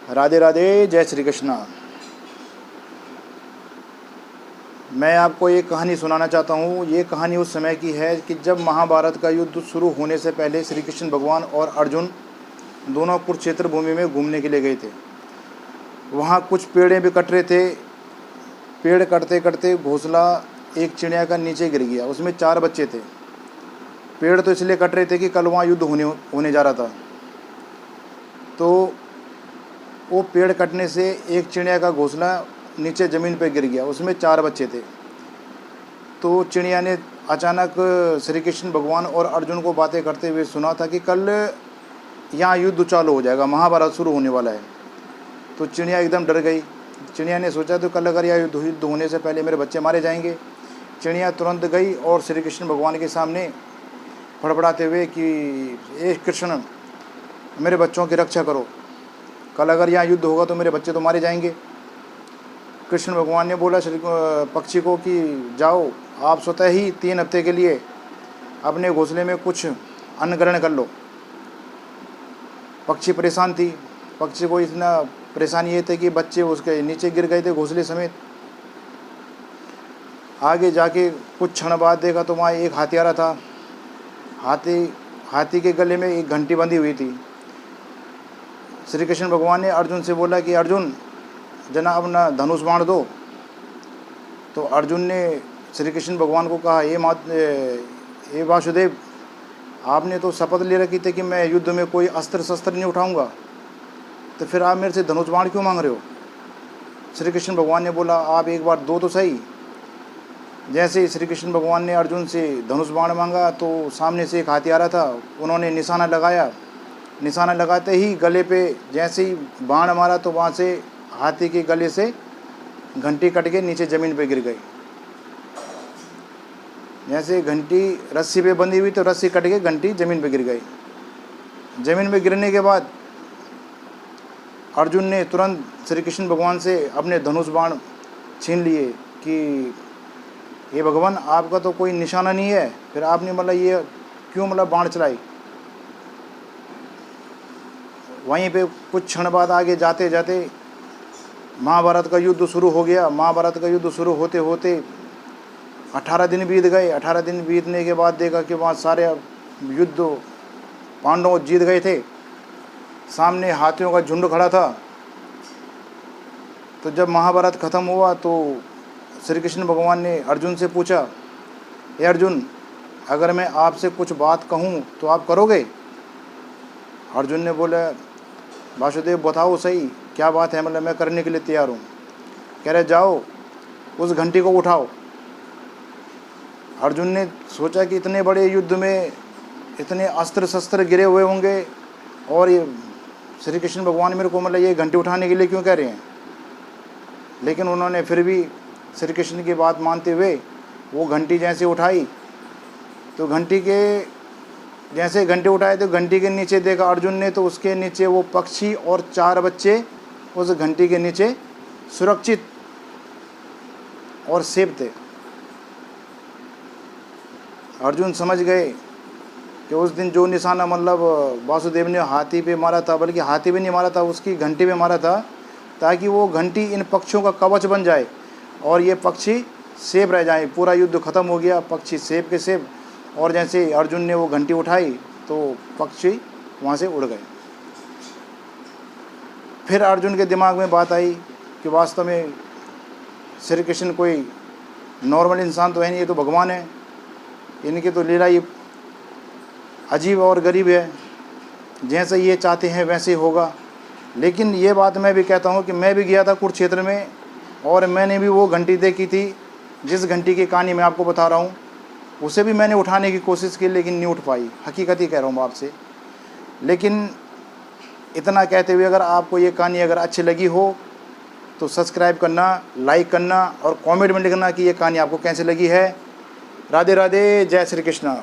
राधे राधे, जय श्री कृष्णा। मैं आपको एक कहानी सुनाना चाहता हूँ। ये कहानी उस समय की है कि जब महाभारत का युद्ध शुरू होने से पहले श्री कृष्ण भगवान और अर्जुन दोनों कुरुक्षेत्र भूमि में घूमने के लिए गए थे। वहाँ कुछ पेड़ें भी कट रहे थे। पेड़ कटते कटते घोंसला एक चिड़िया का नीचे गिर गया। उसमें 4 बच्चे थे। पेड़ तो इसलिए कट रहे थे कि कल वहाँ युद्ध होने जा रहा था। तो वो पेड़ कटने से एक चिड़िया का घोंसला नीचे ज़मीन पर गिर गया। उसमें 4 बच्चे थे। तो चिड़िया ने अचानक श्री कृष्ण भगवान और अर्जुन को बातें करते हुए सुना था कि कल यहाँ युद्ध चालू हो जाएगा, महाभारत शुरू होने वाला है। तो चिड़िया एकदम डर गई। चिड़िया ने सोचा तो कल अगर यह युद्ध होने से पहले मेरे बच्चे मारे जाएंगे। चिड़िया तुरंत गई और श्री कृष्ण भगवान के सामने फड़फड़ाते हुए कि ए कृष्ण, मेरे बच्चों की रक्षा करो, कल अगर यहाँ युद्ध होगा तो मेरे बच्चे तो मारे जाएंगे। कृष्ण भगवान ने बोला पक्षी को कि जाओ, आप स्वतः ही 3 हफ्ते के लिए अपने घोंसले में कुछ अन्न ग्रहण कर लो। पक्षी परेशान थी। पक्षी को इतना परेशानी ये थी कि बच्चे उसके नीचे गिर गए थे घोंसले समेत। आगे जाके कुछ क्षण बाद देखा तो वहाँ एक हाथी आ रहा था। हाथी के गले में एक घंटी बंधी हुई थी। श्री कृष्ण भगवान ने अर्जुन से बोला कि अर्जुन, जना अपना धनुष बाण दो। तो अर्जुन ने श्री कृष्ण भगवान को कहा, ये वासुदेव, आपने तो शपथ ले रखी थी कि मैं युद्ध में कोई अस्त्र शस्त्र नहीं उठाऊंगा, तो फिर आप मेरे से धनुष बाण क्यों मांग रहे हो? श्री कृष्ण भगवान ने बोला, आप एक बार दो तो सही। जैसे ही श्री कृष्ण भगवान ने अर्जुन से धनुष बाण मांगा तो सामने से एक हाथी आ रहा था। उन्होंने निशाना लगाया। निशाना लगाते ही गले पे जैसे ही बाण मारा तो वहाँ से हाथी के गले से घंटी कट के नीचे ज़मीन पे गिर गई। जैसे घंटी रस्सी पे बंधी हुई तो रस्सी कट के घंटी ज़मीन पे गिर गई। ज़मीन पे गिरने के बाद अर्जुन ने तुरंत श्री कृष्ण भगवान से अपने धनुष बाण छीन लिए कि ये भगवान, आपका तो कोई निशाना नहीं है, फिर आपने ये क्यों बाण चलाई। वहीं पे कुछ क्षण बाद आगे जाते जाते महाभारत का युद्ध शुरू हो गया। महाभारत का युद्ध शुरू होते होते 18 दिन बीत गए। 18 दिन बीतने के बाद देखा कि वहाँ सारे युद्ध पांडव जीत गए थे। सामने हाथियों का झुंड खड़ा था। तो जब महाभारत ख़त्म हुआ तो श्री कृष्ण भगवान ने अर्जुन से पूछा, हे अर्जुन, अगर मैं आपसे कुछ बात कहूँ तो आप करोगे? अर्जुन ने बोला, वासुदेव बताओ सही, क्या बात है? मैं करने के लिए तैयार हूँ। कह रहे, जाओ उस घंटी को उठाओ। अर्जुन ने सोचा कि इतने बड़े युद्ध में इतने अस्त्र शस्त्र गिरे हुए होंगे और ये श्री कृष्ण भगवान मेरे को ये घंटी उठाने के लिए क्यों कह रहे हैं। लेकिन उन्होंने फिर भी श्री कृष्ण की बात मानते हुए वो घंटी जैसे उठाई तो जैसे घंटी उठाए तो घंटी के नीचे देखा अर्जुन ने, तो उसके नीचे वो पक्षी और 4 बच्चे उस घंटी के नीचे सुरक्षित और सेफ थे। अर्जुन समझ गए कि उस दिन जो निशाना वासुदेव ने हाथी पे मारा था, बल्कि हाथी पे नहीं मारा था, उसकी घंटी पे मारा था, ताकि वो घंटी इन पक्षियों का कवच बन जाए और ये पक्षी सेफ रह जाए। पूरा युद्ध ख़त्म हो गया, पक्षी सेफ के सेफ। और जैसे अर्जुन ने वो घंटी उठाई तो पक्षी वहाँ से उड़ गए। फिर अर्जुन के दिमाग में बात आई कि वास्तव में श्री कृष्ण कोई नॉर्मल इंसान तो है नहीं, ये तो भगवान है। इनकी तो लीला ही अजीब और गरीब है। जैसे ये चाहते हैं वैसे ही होगा। लेकिन ये बात मैं भी कहता हूँ कि मैं भी गया था कुरुक्षेत्र में और मैंने भी वो घंटी देखी थी। जिस घंटी की कहानी मैं आपको बता रहा हूँ उसे भी मैंने उठाने की कोशिश की, लेकिन नहीं उठ पाई। हकीकत ही कह रहा हूँ आपसे। लेकिन इतना कहते हुए अगर आपको ये कहानी अगर अच्छी लगी हो तो सब्सक्राइब करना, लाइक करना और कमेंट में लिखना कि ये कहानी आपको कैसे लगी है। राधे राधे, जय श्री कृष्ण।